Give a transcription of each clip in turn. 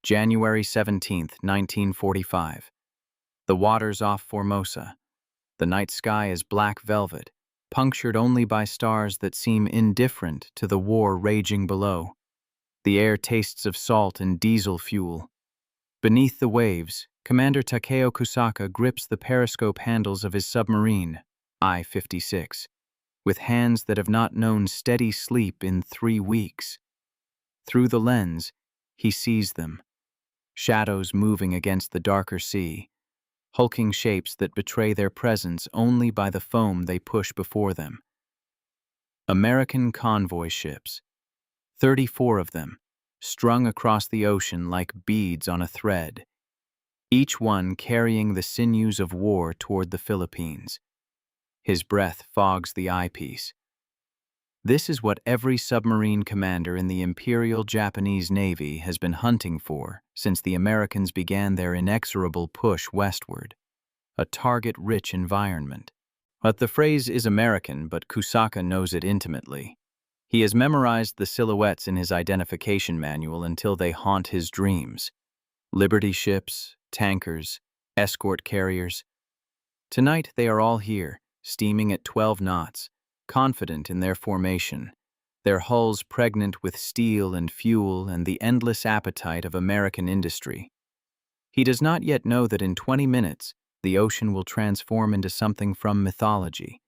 January 17th, 1945. The waters off Formosa. The night sky is black velvet, punctured only by stars that seem indifferent to the war raging below. The air tastes of salt and diesel fuel. Beneath the waves, Commander Takeo Kusaka grips the periscope handles of his submarine, I-56, with hands that have not known steady sleep in 3 weeks. Through the lens, he sees them, shadows moving against the darker sea, hulking shapes that betray their presence only by the foam they push before them. American convoy ships, 34 of them, strung across the ocean like beads on a thread, each one carrying the sinews of war toward the Philippines. His breath fogs the eyepiece. This is what every submarine commander in the Imperial Japanese Navy has been hunting for since the Americans began their inexorable push westward. A target-rich environment. But the phrase is American, but Kusaka knows it intimately. He has memorized the silhouettes in his identification manual until they haunt his dreams. Liberty ships, tankers, escort carriers. Tonight they are all here, steaming at 12 knots, confident in their formation, their hulls pregnant with steel and fuel and the endless appetite of American industry. He does not yet know that in 20 minutes, the ocean will transform into something from mythology.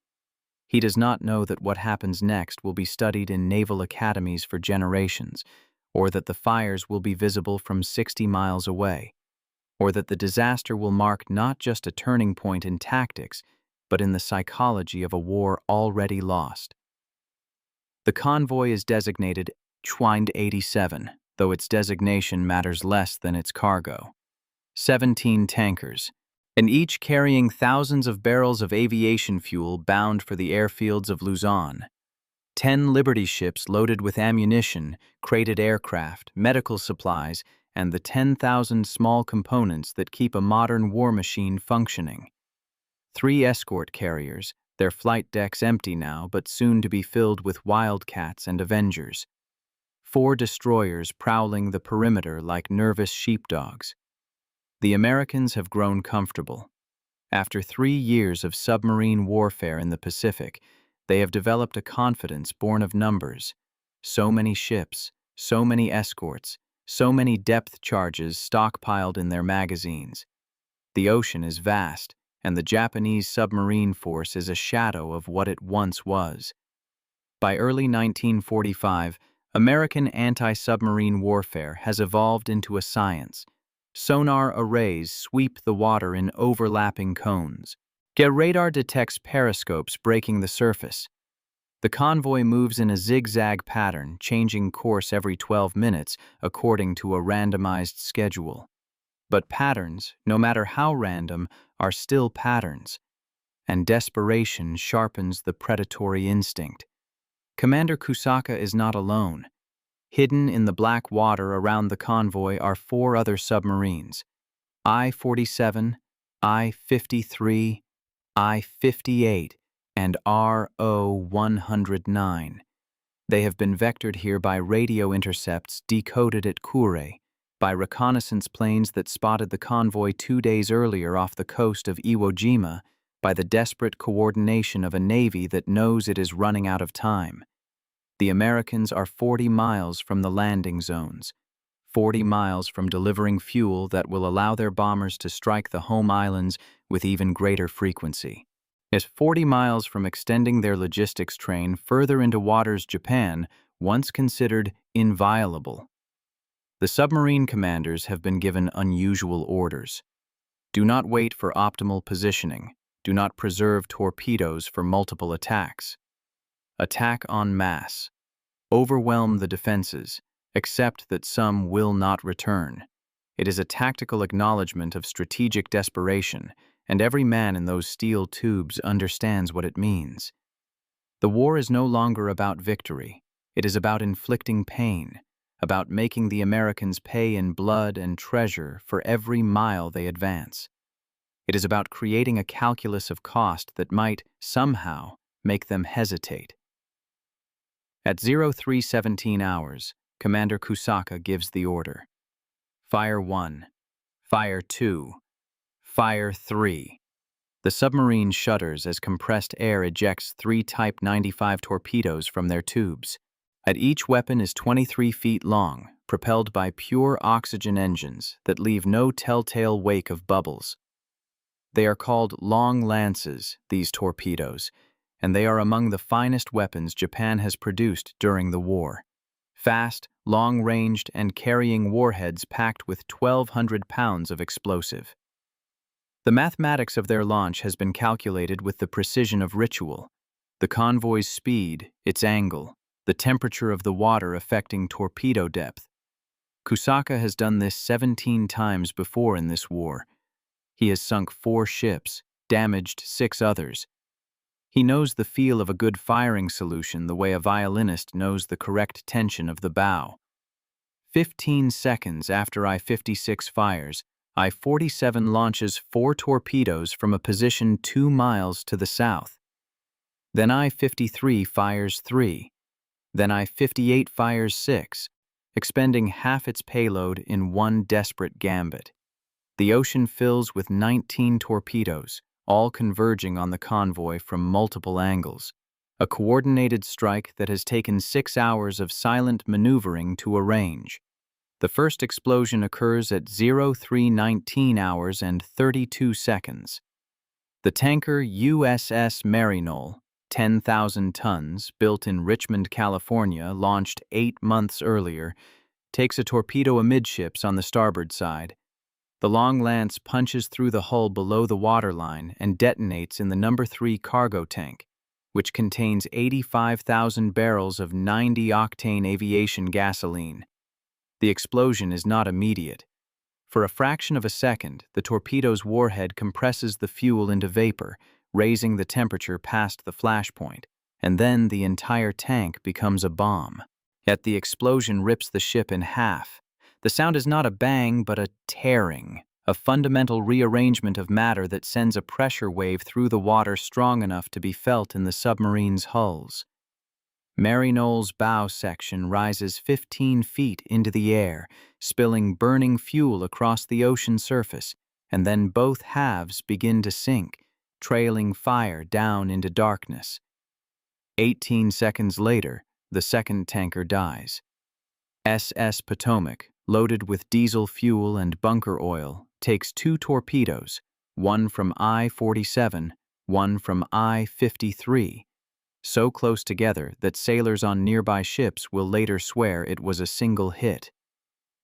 He does not know that what happens next will be studied in naval academies for generations, or that the fires will be visible from 60 miles away, or that the disaster will mark not just a turning point in tactics, but in the psychology of a war already lost. The convoy is designated Schwind 87, though its designation matters less than its cargo. 17 tankers, and each carrying thousands of barrels of aviation fuel bound for the airfields of Luzon. 10 Liberty ships loaded with ammunition, crated aircraft, medical supplies, and the 10,000 small components that keep a modern war machine functioning. 3 escort carriers, their flight decks empty now but soon to be filled with Wildcats and Avengers. 4 destroyers prowling the perimeter like nervous sheepdogs. The Americans have grown comfortable. After 3 years of submarine warfare in the Pacific, they have developed a confidence born of numbers. So many ships, so many escorts, so many depth charges stockpiled in their magazines. The ocean is vast, and the Japanese submarine force is a shadow of what it once was. By early 1945, American anti-submarine warfare has evolved into a science. Sonar arrays sweep the water in overlapping cones. Radar detects periscopes breaking the surface. The convoy moves in a zigzag pattern, changing course every 12 minutes according to a randomized schedule. But patterns, no matter how random, are still patterns, and desperation sharpens the predatory instinct. Commander Kusaka is not alone. Hidden in the black water around the convoy are 4 other submarines, I-47, I-53, I-58, and RO-109. They have been vectored here by radio intercepts decoded at Kure, by reconnaissance planes that spotted the convoy 2 days earlier off the coast of Iwo Jima, by the desperate coordination of a Navy that knows it is running out of time. The Americans are 40 miles from the landing zones, 40 miles from delivering fuel that will allow their bombers to strike the home islands with even greater frequency. Yet 40 miles from extending their logistics train further into waters Japan once considered inviolable. The submarine commanders have been given unusual orders. Do not wait for optimal positioning. Do not preserve torpedoes for multiple attacks. Attack en masse. Overwhelm the defenses, except that some will not return. It is a tactical acknowledgement of strategic desperation, and every man in those steel tubes understands what it means. The war is no longer about victory. It is about inflicting pain, about making the Americans pay in blood and treasure for every mile they advance. It is about creating a calculus of cost that might, somehow, make them hesitate. At 03:17 hours, Commander Kusaka gives the order. Fire 1. Fire 2. Fire 3. The submarine shudders as compressed air ejects 3 Type 95 torpedoes from their tubes. Each weapon is 23 feet long, propelled by pure oxygen engines that leave no telltale wake of bubbles. They are called long lances, these torpedoes, and they are among the finest weapons Japan has produced during the war. Fast, long-ranged, and carrying warheads packed with 1,200 pounds of explosive. The mathematics of their launch has been calculated with the precision of ritual. The convoy's speed, its angle, the temperature of the water affecting torpedo depth. Kusaka has done this 17 times before in this war. He has sunk 4 ships, damaged 6 others. He knows the feel of a good firing solution the way a violinist knows the correct tension of the bow. 15 seconds after I-56 fires, I-47 launches 4 torpedoes from a position 2 miles to the south. Then I-53 fires 3. Then I-58 fires 6, expending half its payload in one desperate gambit. The ocean fills with 19 torpedoes, all converging on the convoy from multiple angles. A coordinated strike that has taken 6 hours of silent maneuvering to arrange. The first explosion occurs at 03:19 hours and 32 seconds. The tanker USS Naval, 10,000 tons, built in Richmond, California, launched 8 months earlier, takes a torpedo amidships on the starboard side. The long lance punches through the hull below the waterline and detonates in the No. 3 cargo tank, which contains 85,000 barrels of 90-octane aviation gasoline. The explosion is not immediate. For a fraction of a second, the torpedo's warhead compresses the fuel into vapor, raising the temperature past the flash point, and then the entire tank becomes a bomb. Yet the explosion rips the ship in half. The sound is not a bang, but a tearing, a fundamental rearrangement of matter that sends a pressure wave through the water strong enough to be felt in the submarine's hulls. Naval's bow section rises 15 feet into the air, spilling burning fuel across the ocean surface, and then both halves begin to sink, trailing fire down into darkness. 18 seconds later, the second tanker dies. SS Potomac, loaded with diesel fuel and bunker oil, takes 2 torpedoes, one from I-47, one from I-53, so close together that sailors on nearby ships will later swear it was a single hit.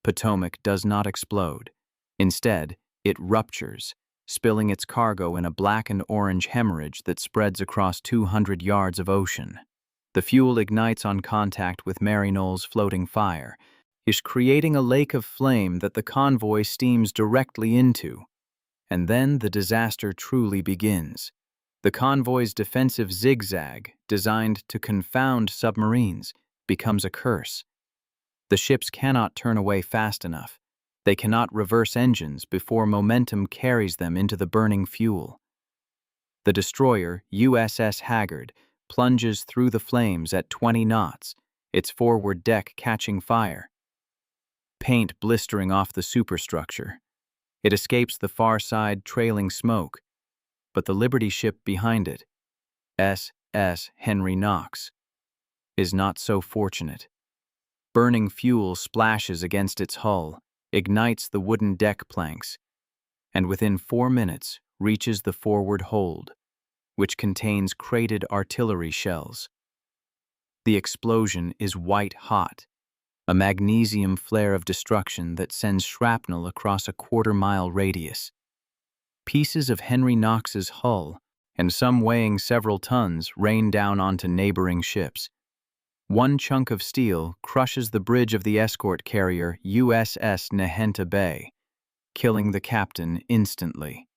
Potomac does not explode. Instead, it ruptures, spilling its cargo in a black and orange hemorrhage that spreads across 200 yards of ocean. The fuel ignites on contact with Naval's floating fire, creating a lake of flame that the convoy steams directly into. And then the disaster truly begins. The convoy's defensive zigzag, designed to confound submarines, becomes a curse. The ships cannot turn away fast enough. They cannot reverse engines before momentum carries them into the burning fuel. The destroyer, USS Haggard, plunges through the flames at 20 knots, its forward deck catching fire. Paint blistering off the superstructure. It escapes the far side trailing smoke, but the Liberty ship behind it, SS Henry Knox, is not so fortunate. Burning fuel splashes against its hull, ignites the wooden deck planks, and within 4 minutes reaches the forward hold, which contains crated artillery shells. The explosion is white hot, a magnesium flare of destruction that sends shrapnel across a quarter-mile radius. Pieces of Henry Knox's hull, and some weighing several tons, rain down onto neighboring ships. One chunk of steel crushes the bridge of the escort carrier USS Nahenta Bay, killing the captain instantly.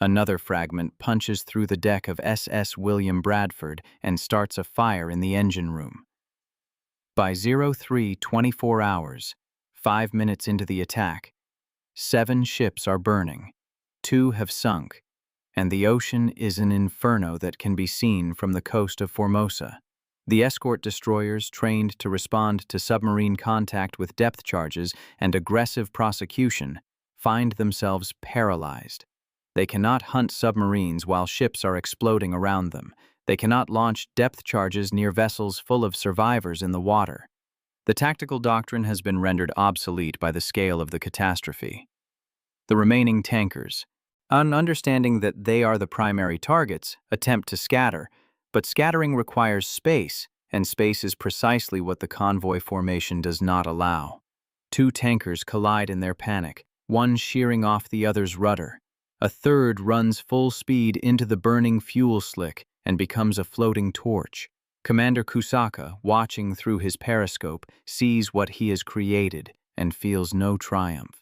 Another fragment punches through the deck of SS William Bradford and starts a fire in the engine room. By 03:24 hours, 5 minutes into the attack, 7 ships are burning, 2 have sunk, and the ocean is an inferno that can be seen from the coast of Formosa. The escort destroyers, trained to respond to submarine contact with depth charges and aggressive prosecution, find themselves paralyzed. They cannot hunt submarines while ships are exploding around them. They cannot launch depth charges near vessels full of survivors in the water. The tactical doctrine has been rendered obsolete by the scale of the catastrophe. The remaining tankers, understanding that they are the primary targets, attempt to scatter, but scattering requires space, and space is precisely what the convoy formation does not allow. Two tankers collide in their panic, one shearing off the other's rudder. A third runs full speed into the burning fuel slick and becomes a floating torch. Commander Kusaka, watching through his periscope, sees what he has created and feels no triumph.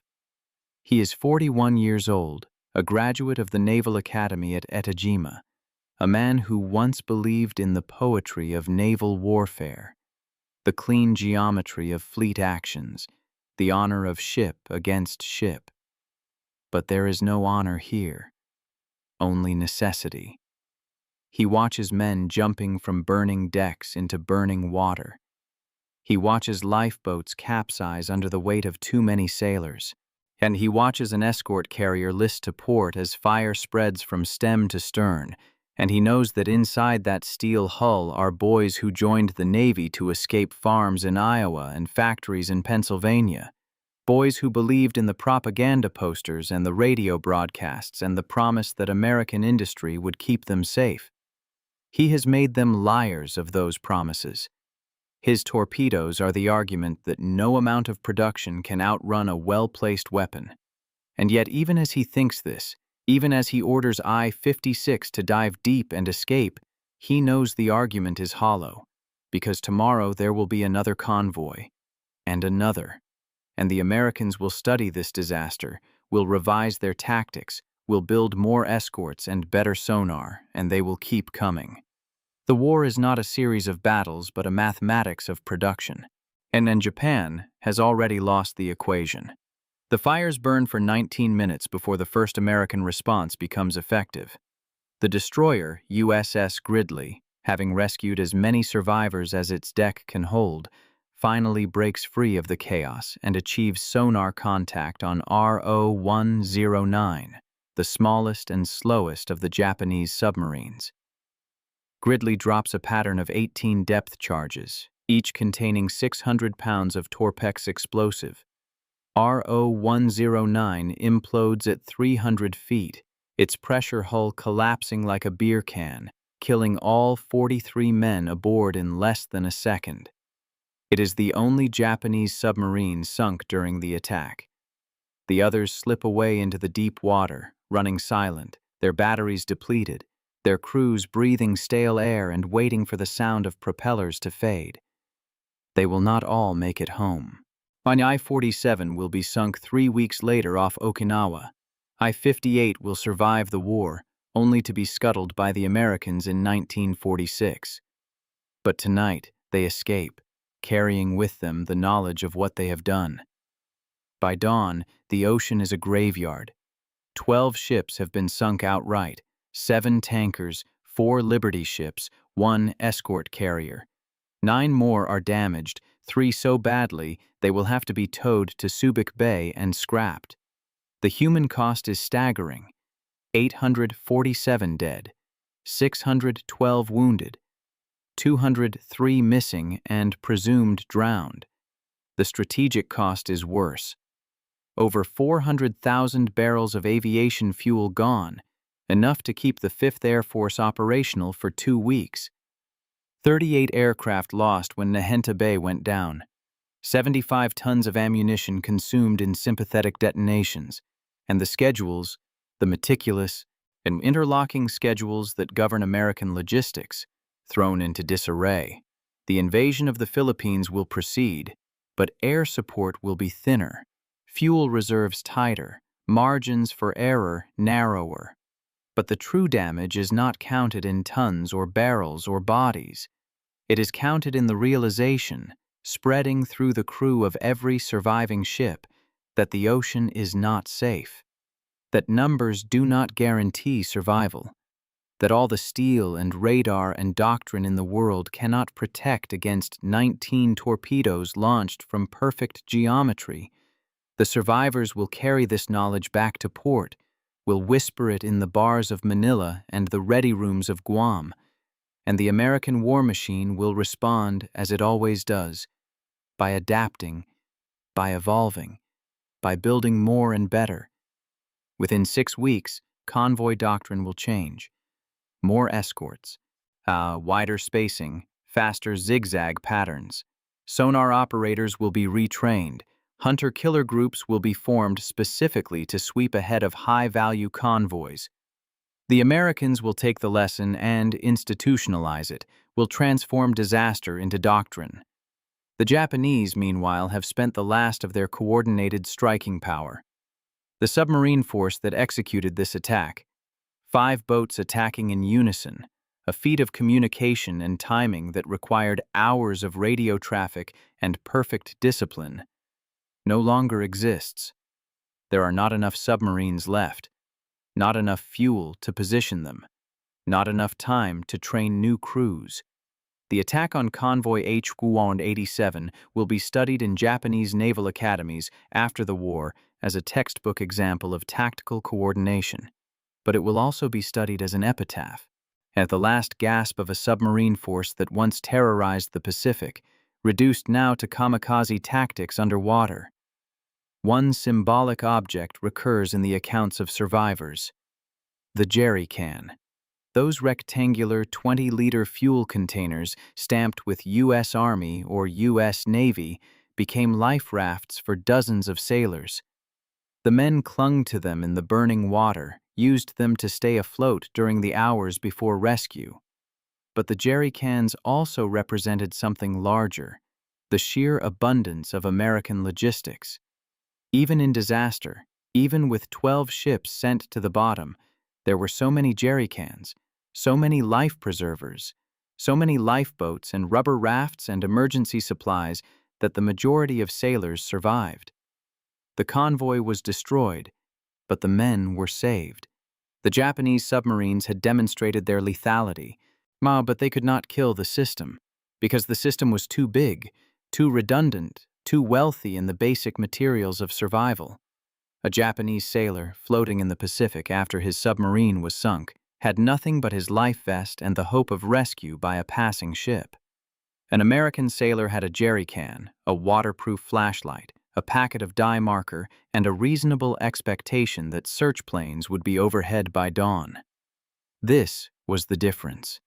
He is 41 years old, a graduate of the Naval Academy at Etajima, a man who once believed in the poetry of naval warfare, the clean geometry of fleet actions, the honor of ship against ship. But there is no honor here, only necessity. He watches men jumping from burning decks into burning water. He watches lifeboats capsize under the weight of too many sailors. And he watches an escort carrier list to port as fire spreads from stem to stern, and he knows that inside that steel hull are boys who joined the Navy to escape farms in Iowa and factories in Pennsylvania, boys who believed in the propaganda posters and the radio broadcasts and the promise that American industry would keep them safe. He has made them liars of those promises. His torpedoes are the argument that no amount of production can outrun a well-placed weapon. And yet, even as he thinks this, even as he orders I-56 to dive deep and escape, he knows the argument is hollow, because tomorrow there will be another convoy, and another. And the Americans will study this disaster, will revise their tactics, will build more escorts and better sonar, and they will keep coming. The war is not a series of battles, but a mathematics of production. And then Japan has already lost the equation. The fires burn for 19 minutes before the first American response becomes effective. The destroyer, USS Gridley, having rescued as many survivors as its deck can hold, finally breaks free of the chaos and achieves sonar contact on RO-109, the smallest and slowest of the Japanese submarines. Gridley drops a pattern of 18 depth charges, each containing 600 pounds of Torpex explosive. RO-109 implodes at 300 feet, its pressure hull collapsing like a beer can, killing all 43 men aboard in less than a second. It is the only Japanese submarine sunk during the attack. The others slip away into the deep water, running silent, their batteries depleted, their crews breathing stale air and waiting for the sound of propellers to fade. They will not all make it home. I-47 will be sunk 3 weeks later off Okinawa. I-58 will survive the war, only to be scuttled by the Americans in 1946. But tonight, they escape, carrying with them the knowledge of what they have done. By dawn, the ocean is a graveyard. 12 ships have been sunk outright, 7 tankers, 4 Liberty ships, 1 escort carrier. 9 more are damaged, 3 so badly they will have to be towed to Subic Bay and scrapped. The human cost is staggering. 847 dead, 612 wounded, 203 missing and presumed drowned. The strategic cost is worse. Over 400,000 barrels of aviation fuel gone, enough to keep the 5th Air Force operational for 2 weeks. 38 aircraft lost when Nahenta Bay went down. 75 tons of ammunition consumed in sympathetic detonations, and the schedules, the meticulous and interlocking schedules that govern American logistics, thrown into disarray. The invasion of the Philippines will proceed, but air support will be thinner, fuel reserves tighter, margins for error narrower. But the true damage is not counted in tons or barrels or bodies. It is counted in the realization, spreading through the crew of every surviving ship, that the ocean is not safe, that numbers do not guarantee survival. that all the steel and radar and doctrine in the world cannot protect against 19 torpedoes launched from perfect geometry. The survivors will carry this knowledge back to port, will whisper it in the bars of Manila and the ready rooms of Guam, and the American war machine will respond as it always does, by adapting, by evolving, by building more and better. Within 6 weeks, convoy doctrine will change. More escorts, wider spacing, faster zigzag patterns. Sonar operators will be retrained. Hunter-killer groups will be formed specifically to sweep ahead of high-value convoys. The Americans will take the lesson and institutionalize it, will transform disaster into doctrine. The Japanese, meanwhile, have spent the last of their coordinated striking power. The submarine force that executed this attack, 5 boats attacking in unison, a feat of communication and timing that required hours of radio traffic and perfect discipline, no longer exists. There are not enough submarines left, not enough fuel to position them, not enough time to train new crews. The attack on Convoy H-87 will be studied in Japanese naval academies after the war as a textbook example of tactical coordination, but it will also be studied as an epitaph, at the last gasp of a submarine force that once terrorized the Pacific, reduced now to kamikaze tactics underwater. One symbolic object recurs in the accounts of survivors: the jerry can. Those rectangular 20-liter fuel containers stamped with U.S. Army or U.S. Navy became life rafts for dozens of sailors. The men clung to them in the burning water, used them to stay afloat during the hours before rescue. But the jerry cans also represented something larger: the sheer abundance of American logistics. Even in disaster, even with 12 ships sent to the bottom, there were so many jerry cans, so many life preservers, so many lifeboats and rubber rafts and emergency supplies that the majority of sailors survived. The convoy was destroyed, but the men were saved. The Japanese submarines had demonstrated their lethality, but they could not kill the system, because the system was too big, too redundant, too wealthy in the basic materials of survival. A Japanese sailor, floating in the Pacific after his submarine was sunk, had nothing but his life vest and the hope of rescue by a passing ship. An American sailor had a jerry can, a waterproof flashlight, a packet of dye marker, and a reasonable expectation that search planes would be overhead by dawn. This was the difference.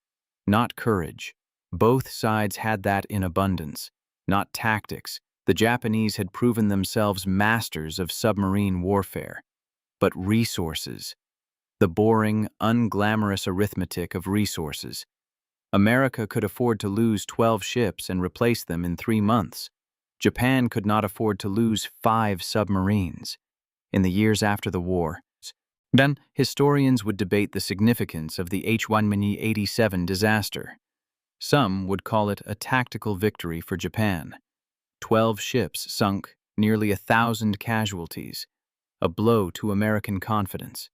Not courage. Both sides had that in abundance. Not tactics. The Japanese had proven themselves masters of submarine warfare. But resources. The boring, unglamorous arithmetic of resources. America could afford to lose 12 ships and replace them in 3 months. Japan could not afford to lose 5 submarines. In the years after the war, then historians would debate the significance of the H-187 disaster. Some would call it a tactical victory for Japan. 12 ships sunk, nearly 1,000 casualties, a blow to American confidence.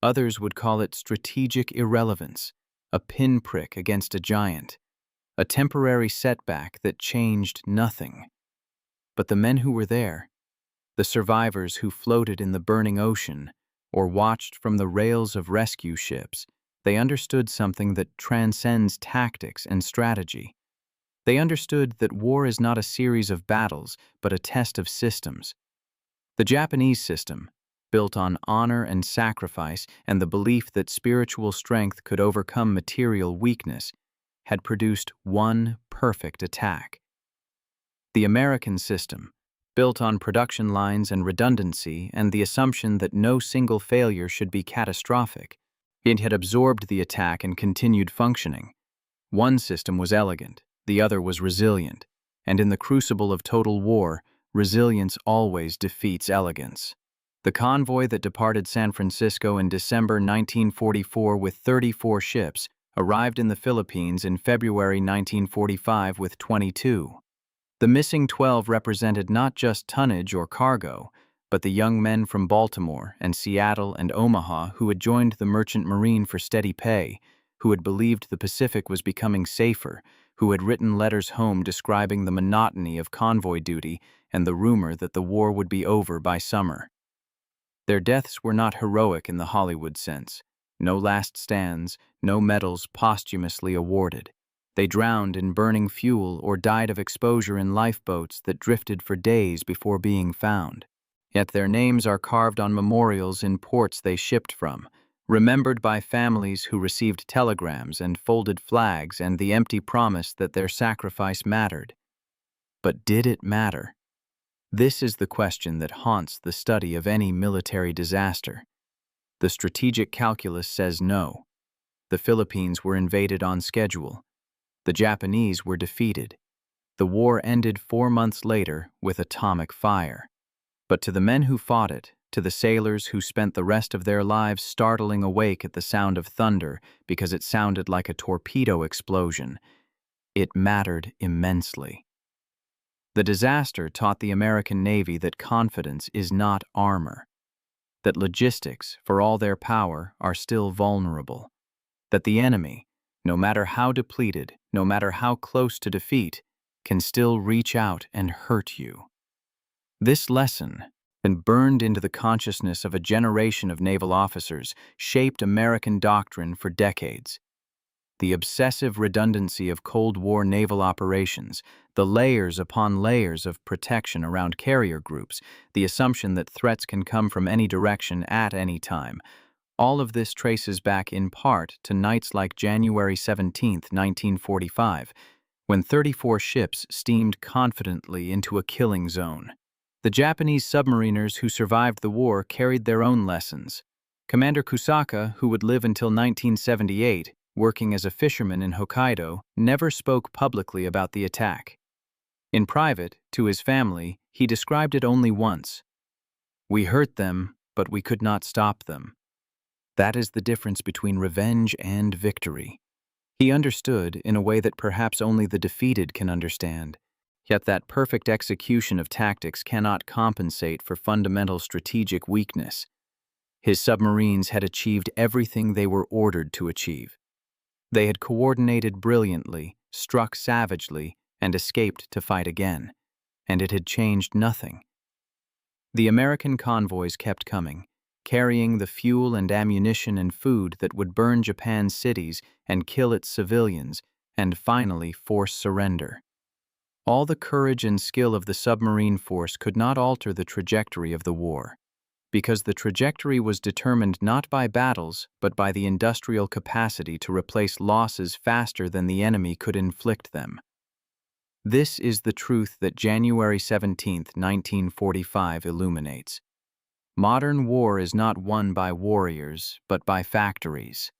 Others would call it strategic irrelevance, a pinprick against a giant, a temporary setback that changed nothing. But the men who were there, the survivors who floated in the burning ocean or watched from the rails of rescue ships, they understood something that transcends tactics and strategy. They understood that war is not a series of battles, but a test of systems. The Japanese system, built on honor and sacrifice and the belief that spiritual strength could overcome material weakness, had produced one perfect attack. The American system, built on production lines and redundancy and the assumption that no single failure should be catastrophic, it had absorbed the attack and continued functioning. One system was elegant, the other was resilient, and in the crucible of total war, resilience always defeats elegance. The convoy that departed San Francisco in December 1944 with 34 ships arrived in the Philippines in February 1945 with 22. The missing 12 represented not just tonnage or cargo, but the young men from Baltimore and Seattle and Omaha who had joined the Merchant Marine for steady pay, who had believed the Pacific was becoming safer, who had written letters home describing the monotony of convoy duty and the rumor that the war would be over by summer. Their deaths were not heroic in the Hollywood sense. No last stands, no medals posthumously awarded. They drowned in burning fuel or died of exposure in lifeboats that drifted for days before being found. Yet their names are carved on memorials in ports they shipped from, remembered by families who received telegrams and folded flags and the empty promise that their sacrifice mattered. But did it matter? This is the question that haunts the study of any military disaster. The strategic calculus says no. The Philippines were invaded on schedule. The Japanese were defeated. The war ended 4 months later with atomic fire. But to the men who fought it, to the sailors who spent the rest of their lives startling awake at the sound of thunder because it sounded like a torpedo explosion, it mattered immensely. The disaster taught the American Navy that confidence is not armor, that logistics, for all their power, are still vulnerable, that the enemy, no matter how depleted, no matter how close to defeat, can still reach out and hurt you. This lesson, and burned into the consciousness of a generation of naval officers, shaped American doctrine for decades. The obsessive redundancy of Cold War naval operations, the layers upon layers of protection around carrier groups, the assumption that threats can come from any direction at any time, all of this traces back in part to nights like January 17, 1945, when 34 ships steamed confidently into a killing zone. The Japanese submariners who survived the war carried their own lessons. Commander Kusaka, who would live until 1978, working as a fisherman in Hokkaido, never spoke publicly about the attack. In private, to his family, he described it only once. "We hurt them, but we could not stop them." That is the difference between revenge and victory. He understood in a way that perhaps only the defeated can understand. Yet that perfect execution of tactics cannot compensate for fundamental strategic weakness. His submarines had achieved everything they were ordered to achieve. They had coordinated brilliantly, struck savagely, and escaped to fight again. And it had changed nothing. The American convoys kept coming, carrying the fuel and ammunition and food that would burn Japan's cities and kill its civilians, and finally force surrender. All the courage and skill of the submarine force could not alter the trajectory of the war, because the trajectory was determined not by battles, but by the industrial capacity to replace losses faster than the enemy could inflict them. This is the truth that January 17, 1945 illuminates. Modern war is not won by warriors, but by factories.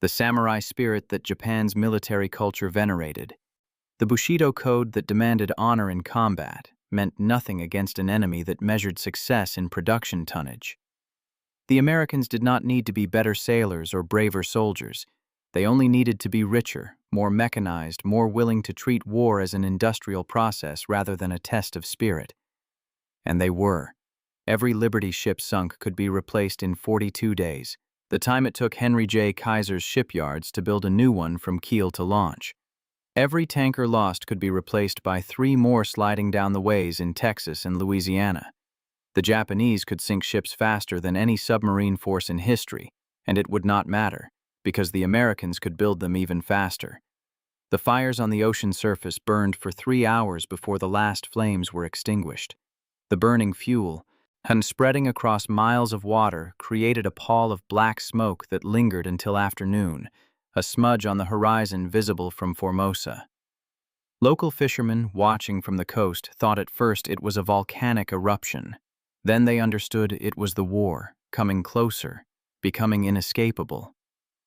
The samurai spirit that Japan's military culture venerated, the Bushido code that demanded honor in combat, meant nothing against an enemy that measured success in production tonnage. The Americans did not need to be better sailors or braver soldiers. They only needed to be richer, more mechanized, more willing to treat war as an industrial process rather than a test of spirit. And they were. Every Liberty ship sunk could be replaced in 42 days, the time it took Henry J. Kaiser's shipyards to build a new one from keel to launch. Every tanker lost could be replaced by 3 more sliding down the ways in Texas and Louisiana. The Japanese could sink ships faster than any submarine force in history, and it would not matter, because the Americans could build them even faster. The fires on the ocean surface burned for 3 hours before the last flames were extinguished. The burning fuel, and spreading across miles of water, created a pall of black smoke that lingered until afternoon, a smudge on the horizon visible from Formosa. Local fishermen, watching from the coast, thought at first it was a volcanic eruption. Then they understood it was the war, coming closer, becoming inescapable.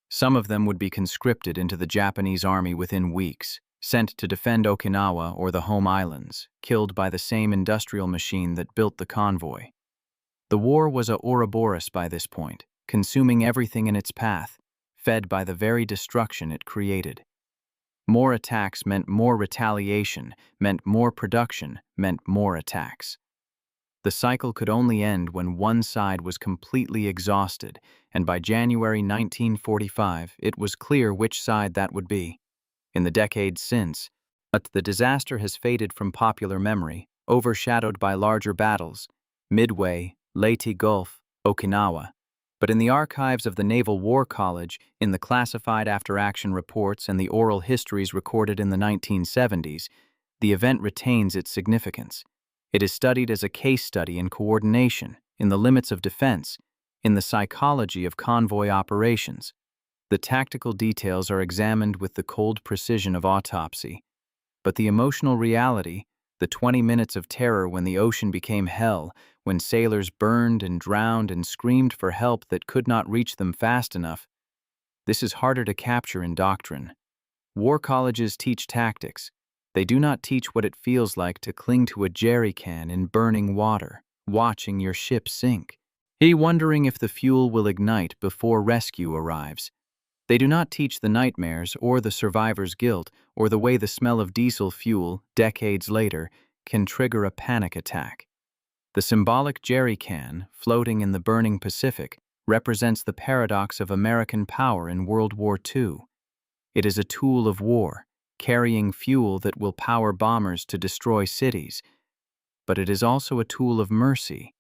Some of them would be conscripted into the Japanese army within weeks, sent to defend Okinawa or the home islands, killed by the same industrial machine that built the convoy. The war was a Ouroboros by this point, consuming everything in its path, fed by the very destruction it created. More attacks meant more retaliation, meant more production, meant more attacks. The cycle could only end when one side was completely exhausted, and by January 1945, it was clear which side that would be. In the decades since, but the disaster has faded from popular memory, overshadowed by larger battles, Midway, Leyte Gulf, Okinawa. But in the archives of the Naval War College, in the classified after-action reports and the oral histories recorded in the 1970s, the event retains its significance. It is studied as a case study in coordination, in the limits of defense, in the psychology of convoy operations. The tactical details are examined with the cold precision of autopsy. But the emotional reality, the 20 minutes of terror when the ocean became hell, when sailors burned and drowned and screamed for help that could not reach them fast enough, this is harder to capture in doctrine. War colleges teach tactics. They do not teach what it feels like to cling to a jerry can in burning water, watching your ship sink, wondering if the fuel will ignite before rescue arrives. They do not teach the nightmares or the survivor's guilt or the way the smell of diesel fuel, decades later, can trigger a panic attack. The symbolic jerry can, floating in the burning Pacific, represents the paradox of American power in World War II. It is a tool of war, carrying fuel that will power bombers to destroy cities. But it is also a tool of mercy,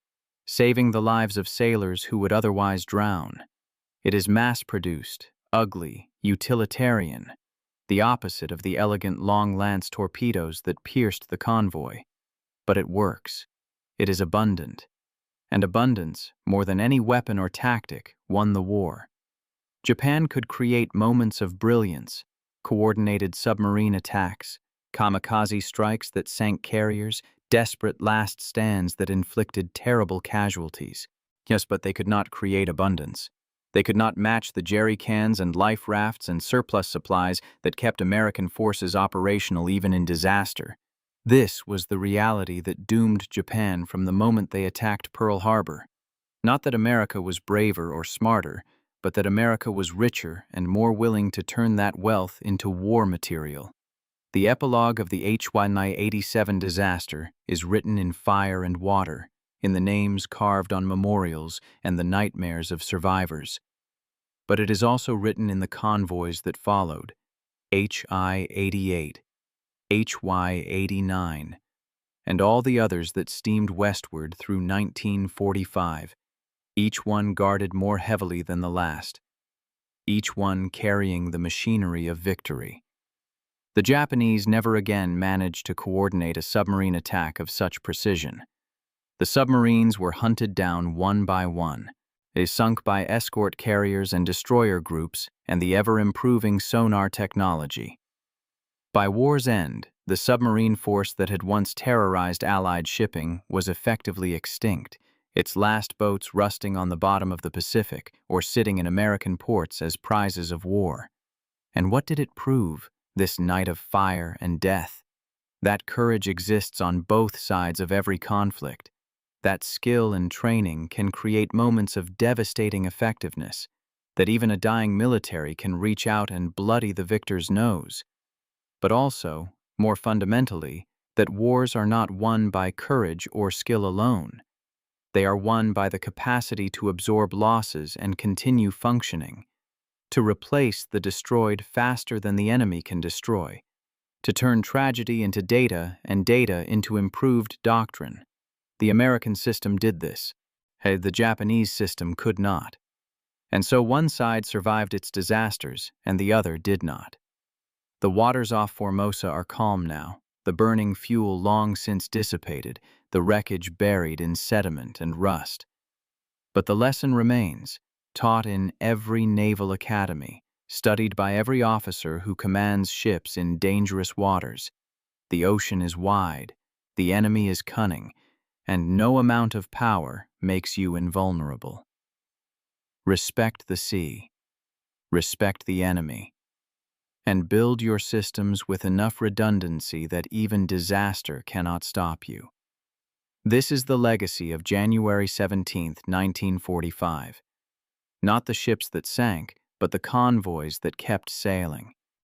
saving the lives of sailors who would otherwise drown. It is mass-produced, ugly, utilitarian, the opposite of the elegant long-lance torpedoes that pierced the convoy. But it works. It is abundant. And abundance, more than any weapon or tactic, won the war. Japan could create moments of brilliance, coordinated submarine attacks, kamikaze strikes that sank carriers, desperate last stands that inflicted terrible casualties. Yes, but they could not create abundance. They could not match the jerry cans and life rafts and surplus supplies that kept American forces operational even in disaster. This was the reality that doomed Japan from the moment they attacked Pearl Harbor. Not that America was braver or smarter, but that America was richer and more willing to turn that wealth into war material. The epilogue of the HY-87 disaster is written in fire and water, in the names carved on memorials and the nightmares of survivors. But it is also written in the convoys that followed, HI-88, HY-89, and all the others that steamed westward through 1945, each one guarded more heavily than the last, each one carrying the machinery of victory. The Japanese never again managed to coordinate a submarine attack of such precision. The submarines were hunted down one by one. They sunk by escort carriers and destroyer groups and the ever-improving sonar technology. By war's end, the submarine force that had once terrorized Allied shipping was effectively extinct, its last boats rusting on the bottom of the Pacific or sitting in American ports as prizes of war. And what did it prove, this night of fire and death? That courage exists on both sides of every conflict. That skill and training can create moments of devastating effectiveness, that even a dying military can reach out and bloody the victor's nose. But also, more fundamentally, that wars are not won by courage or skill alone. They are won by the capacity to absorb losses and continue functioning, to replace the destroyed faster than the enemy can destroy, to turn tragedy into data and data into improved doctrine. The American system did this. The Japanese system could not. And so one side survived its disasters and the other did not. The waters off Formosa are calm now, the burning fuel long since dissipated, the wreckage buried in sediment and rust. But the lesson remains, taught in every naval academy, studied by every officer who commands ships in dangerous waters. The ocean is wide, the enemy is cunning, and no amount of power makes you invulnerable. Respect the sea, respect the enemy, and build your systems with enough redundancy that even disaster cannot stop you. This is the legacy of January 17, 1945. Not the ships that sank, but the convoys that kept sailing.